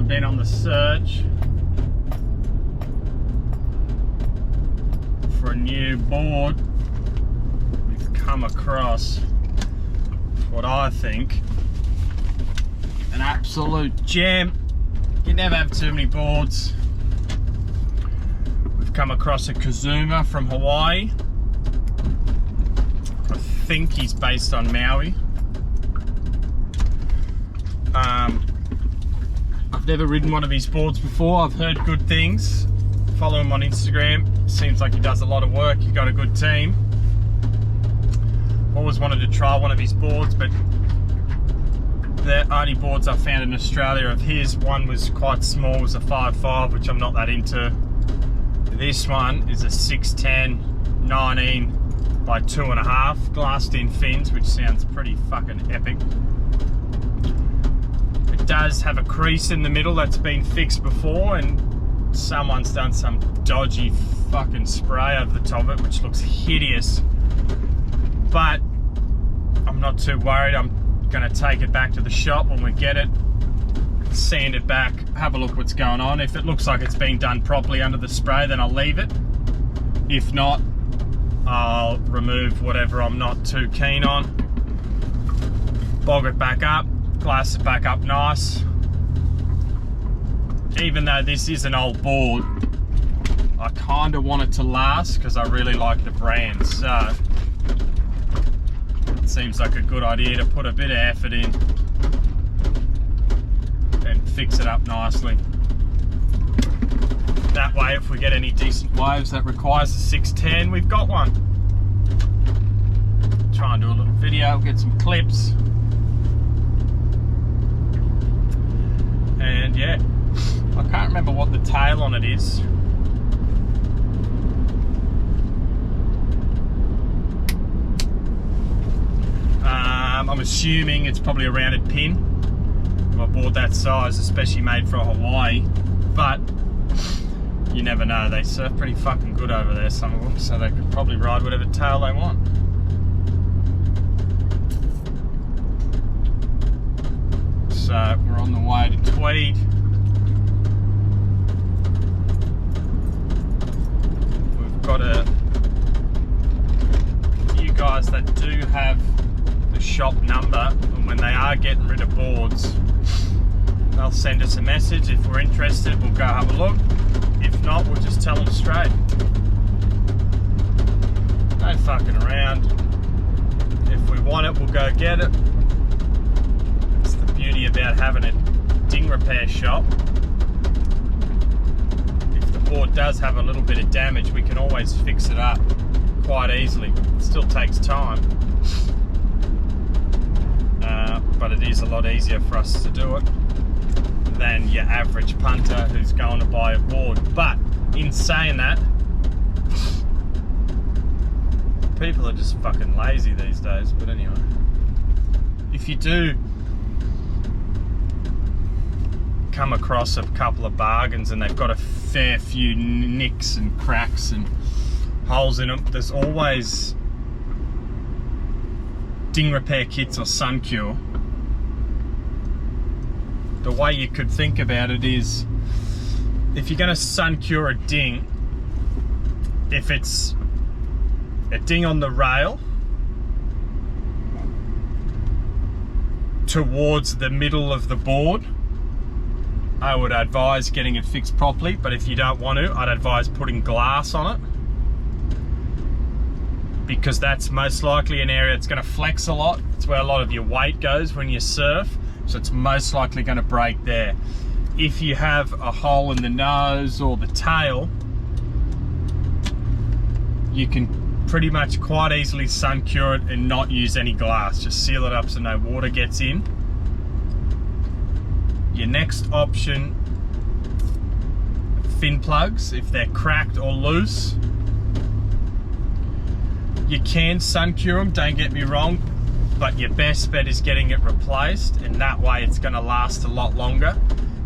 we've been on the search for a new board. We've come across what I think an absolute gem. You never have too many boards. We've come across a Kazuma from Hawaii. I think he's based on Maui. I've never ridden one of his boards before. I've heard good things. Follow him on Instagram. Seems like he does a lot of work. He's got a good team. Always wanted to try one of his boards, but the only boards I found in Australia of his, one was quite small, was a 5.5, which I'm not that into. This one is a 610 19 by 2.5 glassed in fins, which sounds pretty fucking epic. It does have a crease in the middle that's been fixed before, and someone's done some dodgy fucking spray over the top of it, which looks hideous. But I'm not too worried. I'm gonna take it back to the shop when we get it, sand it back, have a look what's going on. If it looks like it's been done properly under the spray, then I'll leave it. If not, I'll remove whatever I'm not too keen on, bog it back up, glass it back up nice. Even though this is an old board, I kind of want it to last because I really like the brand, so it seems like a good idea to put a bit of effort in and fix it up nicely. That way, if we get any decent waves that requires a 610, we've got one. Try and do a little video, get some clips. And yeah, I can't remember what the tail on it is. I'm assuming it's probably a rounded pin. If I bought that size, especially made for Hawaii, but you never know. They surf pretty fucking good over there, some of them, so they could probably ride whatever tail they want. So we're on the way to Tweed. We've got a few guys that do have the shop number, and when they are getting rid of boards, they'll send us a message. If we're interested, we'll go have a look. If not, we'll just tell them straight. No fucking around. If we want it, we'll go get it. It's the beauty about having a ding repair shop. If the board does have a little bit of damage, we can always fix it up quite easily. It still takes time, but it is a lot easier for us to do it than your average punter who's going to buy a board. But in saying that, people are just fucking lazy these days. But anyway, if you do come across a couple of bargains and they've got a fair few nicks and cracks and holes in them, there's always ding repair kits or sun cure. The way you could think about it is, if you're going to sun cure a ding, if it's a ding on the rail towards the middle of the board, I would advise getting it fixed properly. But if you don't want to, I'd advise putting glass on it, because that's most likely an area that's going to flex a lot. It's where a lot of your weight goes when you surf, so it's most likely going to break there. If you have a hole in the nose or the tail, you can pretty much quite easily sun cure it and not use any glass. Just seal it up so no water gets in. Your next option, fin plugs. If they're cracked or loose, you can sun cure them, don't get me wrong, but your best bet is getting it replaced, and that way it's going to last a lot longer.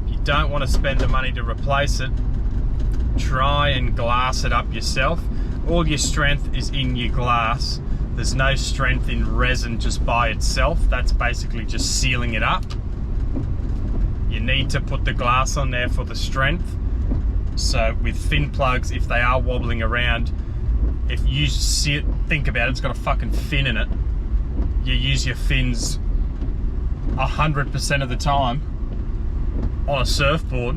If you don't want to spend the money to replace it, try and glass it up yourself. All your strength is in your glass. There's no strength in resin just by itself. That's basically just sealing it up. You need to put the glass on there for the strength. So with fin plugs, if they are wobbling around, if you see it, think about it, it's got a fucking fin in it. You use your fins 100% of the time on a surfboard,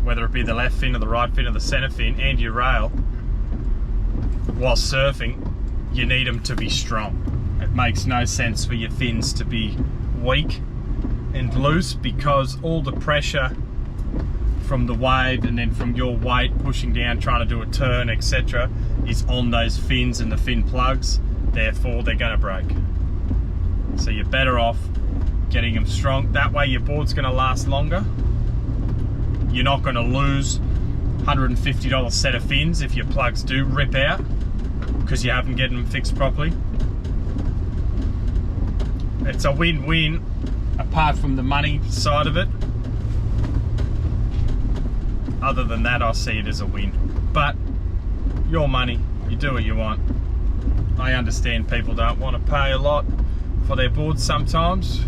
whether it be the left fin or the right fin or the center fin and your rail, while surfing, you need them to be strong. It makes no sense for your fins to be weak and loose, because all the pressure from the wave and then from your weight pushing down trying to do a turn, etc., is on those fins and the fin plugs. Therefore they're going to break. So you're better off getting them strong. That way your board's going to last longer. You're not going to lose $150 set of fins if your plugs do rip out because you haven't gotten them fixed properly. It's a win-win apart from the money side of it. Other than that, I see it as a win. But your money, you do what you want. I understand people don't want to pay a lot for their boards sometimes,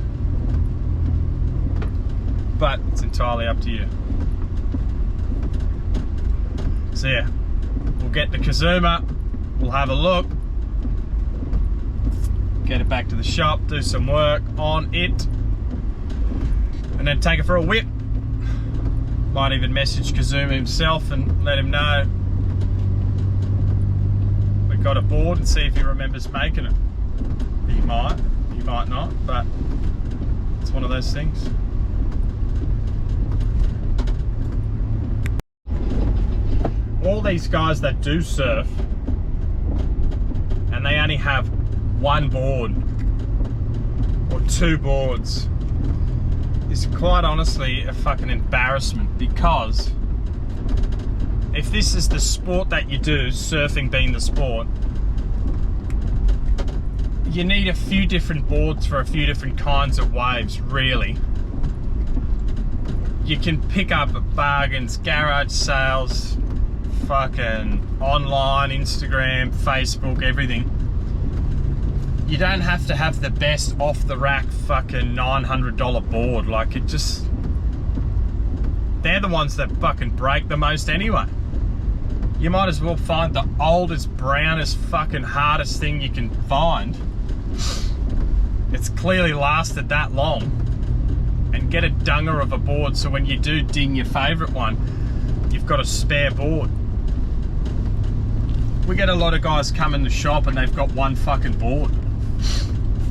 but it's entirely up to you. So yeah, we'll get the Kazuma, we'll have a look, get it back to the shop, do some work on it, and then take it for a whip. Might even message Kazuma himself and let him know we got a board and see if he remembers making it. He might not, but it's one of those things. All these guys that do surf and they only have one board or two boards is quite honestly a fucking embarrassment, because if this is the sport that you do, surfing being the sport, you need a few different boards for a few different kinds of waves, really. You can pick up bargains, garage sales, fucking online, Instagram, Facebook, everything. You don't have to have the best off the rack fucking $900 board. Like, it just, they're the ones that fucking break the most anyway. You might as well find the oldest, brownest, fucking hardest thing you can find. It's clearly lasted that long, and get a dunger of a board so when you do ding your favorite one, you've got a spare board. We get a lot of guys come in the shop and they've got one fucking board.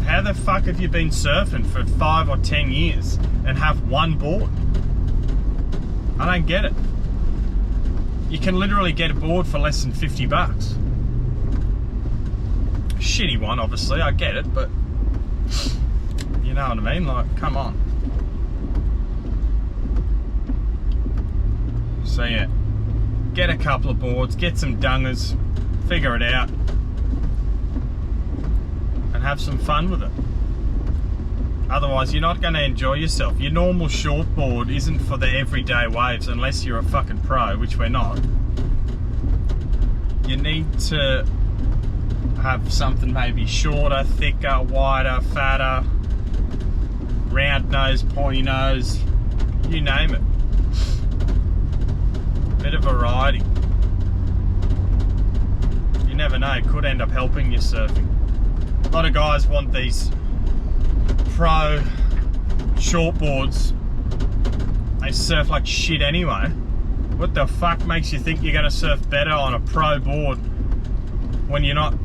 How the fuck have you been surfing for 5 or 10 years and have one board? I don't get it. You can literally get a board for less than 50 bucks. Shitty one, obviously, I get it, but you know what I mean? Like, come on. So yeah, get a couple of boards, get some dungers, figure it out, and have some fun with it. Otherwise, you're not going to enjoy yourself. Your normal shortboard isn't for the everyday waves unless you're a fucking pro, which we're not. You need to have something maybe shorter, thicker, wider, fatter, round nose, pointy nose, you name it. Bit of variety. You never know, it could end up helping you surfing. A lot of guys want these pro shortboards. They surf like shit anyway. What the fuck makes you think you're going to surf better on a pro board when you're not,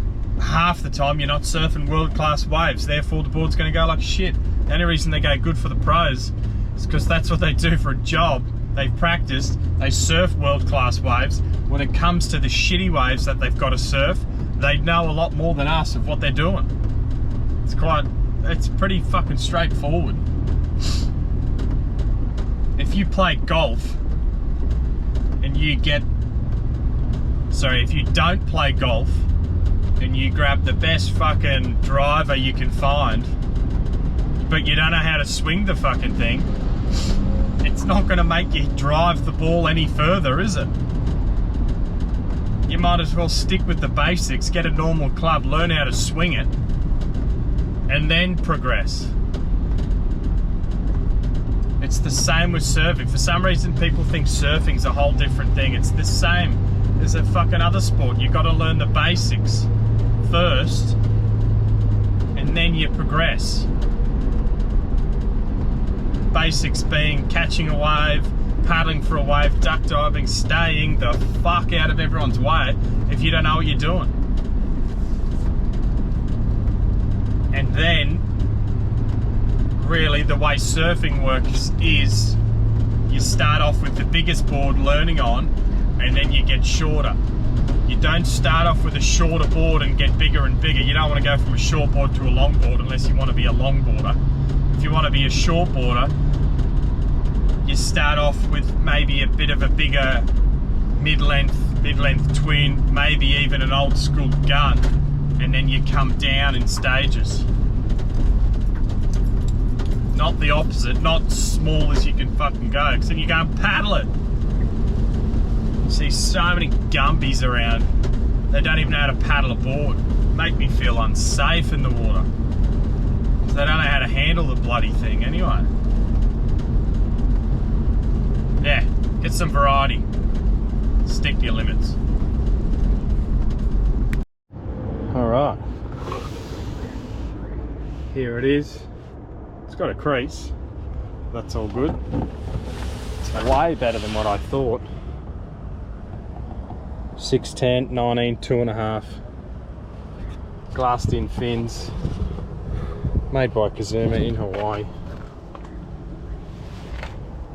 half the time you're not surfing world-class waves, therefore the board's going to go like shit. The only reason they go good for the pros is because that's what they do for a job. They've practiced, they surf world-class waves. When it comes to the shitty waves that they've got to surf, they know a lot more than us of what they're doing. It's pretty fucking straightforward. If you play golf and if you don't play golf and you grab the best fucking driver you can find, but you don't know how to swing the fucking thing, it's not going to make you drive the ball any further, is it? You might as well stick with the basics, get a normal club, learn how to swing it, and then progress. It's the same with surfing. For some reason, people think surfing's a whole different thing. It's the same as a fucking other sport. You've got to learn the basics first, and then you progress. Basics being catching a wave, paddling for a wave, duck diving, staying the fuck out of everyone's way if you don't know what you're doing. And then, really, the way surfing works is you start off with the biggest board learning on, and then you get shorter. You don't start off with a shorter board and get bigger and bigger. You don't want to go from a short board to a long board unless you want to be a long boarder. If you want to be a short boarder, you start off with maybe a bit of a bigger mid-length twin, maybe even an old school gun, and then you come down in stages. Not the opposite, not small as you can fucking go, because then you go and paddle it. You see so many gumbies around, they don't even know how to paddle a board. Make me feel unsafe in the water. Because they don't know how to handle the bloody thing anyway. Yeah, get some variety. Stick to your limits. Alright. Here it is. It's got a crease. That's all good. It's way better than what I thought. 610, 19, 2.5. Glassed in fins. Made by Kazuma in Hawaii.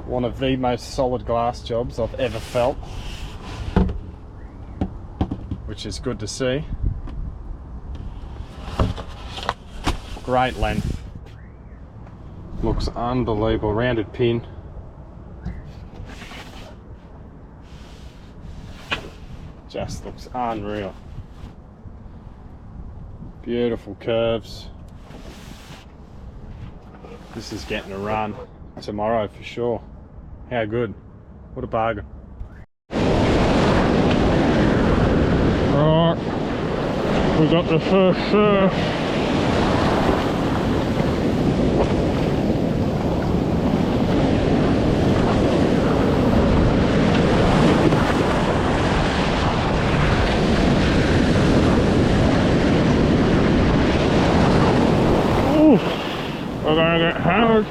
One of the most solid glass jobs I've ever felt, which is good to see. Great length. Looks unbelievable. Rounded pin. Just looks unreal. Beautiful curves. This is getting a run tomorrow for sure. How good. What a bargain. Alright, we got the first surf. Ooh, we're gonna get hammered.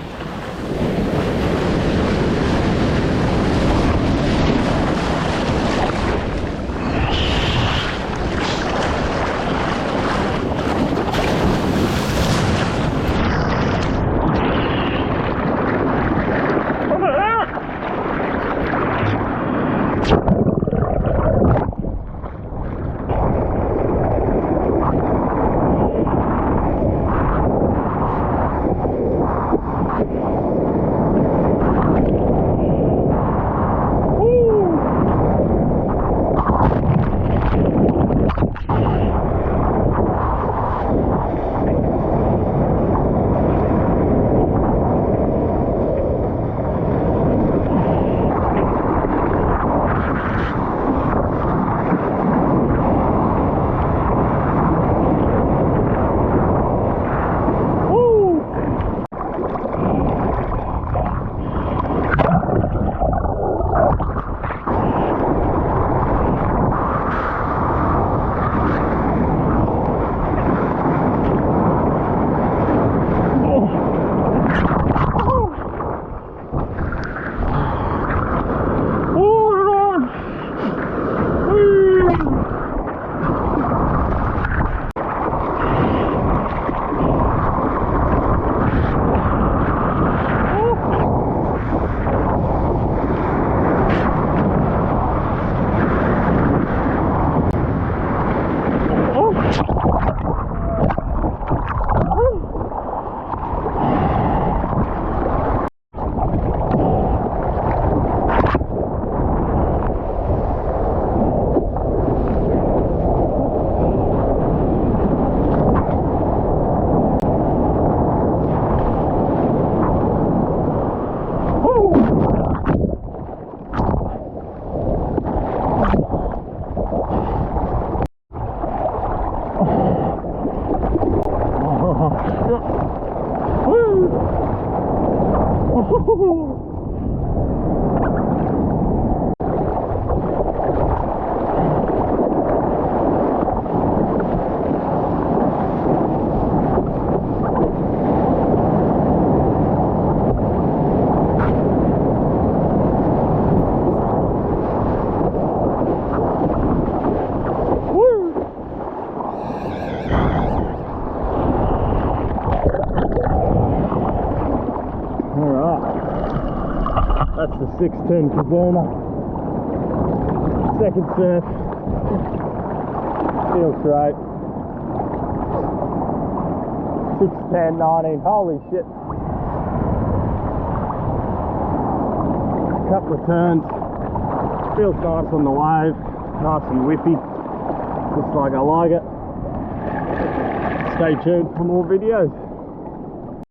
That's the 610 Kazuma. Second surf. Feels great. 610, 19. Holy shit. Couple of turns. Feels nice on the wave. Nice and whippy. Just like I like it. Stay tuned for more videos.